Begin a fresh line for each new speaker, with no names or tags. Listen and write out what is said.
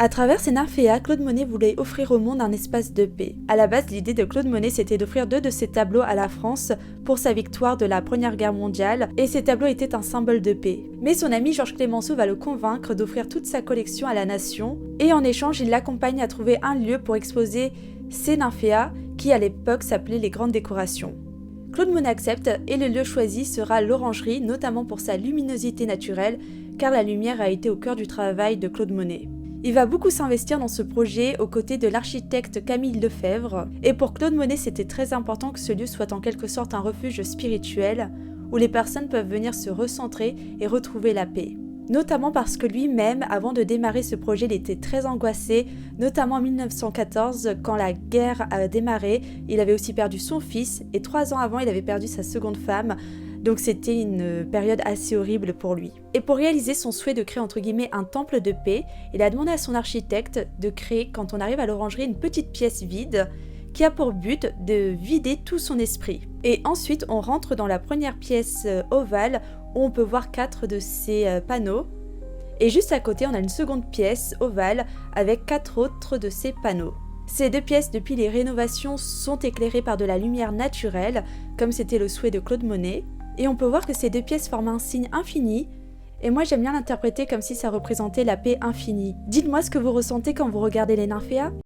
À travers ses nymphéas, Claude Monet voulait offrir au monde un espace de paix. À la base, l'idée de Claude Monet, c'était d'offrir 2 de ses tableaux à la France pour sa victoire de la Première Guerre mondiale, et ces tableaux étaient un symbole de paix. Mais son ami Georges Clemenceau va le convaincre d'offrir toute sa collection à la nation, et en échange, il l'accompagne à trouver un lieu pour exposer ses nymphéas, qui à l'époque s'appelaient les Grandes Décorations. Claude Monet accepte, et le lieu choisi sera l'Orangerie, notamment pour sa luminosité naturelle, car la lumière a été au cœur du travail de Claude Monet. Il va beaucoup s'investir dans ce projet aux côtés de l'architecte Camille Lefebvre, et pour Claude Monet c'était très important que ce lieu soit en quelque sorte un refuge spirituel, où les personnes peuvent venir se recentrer et retrouver la paix. Notamment parce que lui-même, avant de démarrer ce projet, il était très angoissé, notamment en 1914, quand la guerre a démarré, il avait aussi perdu son fils, et 3 ans avant il avait perdu sa seconde femme, donc c'était une période assez horrible pour lui. Et pour réaliser son souhait de créer entre guillemets un temple de paix, il a demandé à son architecte de créer, quand on arrive à l'orangerie, une petite pièce vide qui a pour but de vider tout son esprit. Et ensuite on rentre dans la première pièce ovale où on peut voir 4 de ces panneaux. Et juste à côté on a une seconde pièce ovale avec 4 autres de ces panneaux. Ces 2 pièces, depuis les rénovations, sont éclairées par de la lumière naturelle, comme c'était le souhait de Claude Monet. Et on peut voir que ces 2 pièces forment un signe infini, et moi j'aime bien l'interpréter comme si ça représentait la paix infinie. Dites-moi ce que vous ressentez quand vous regardez les nymphéas.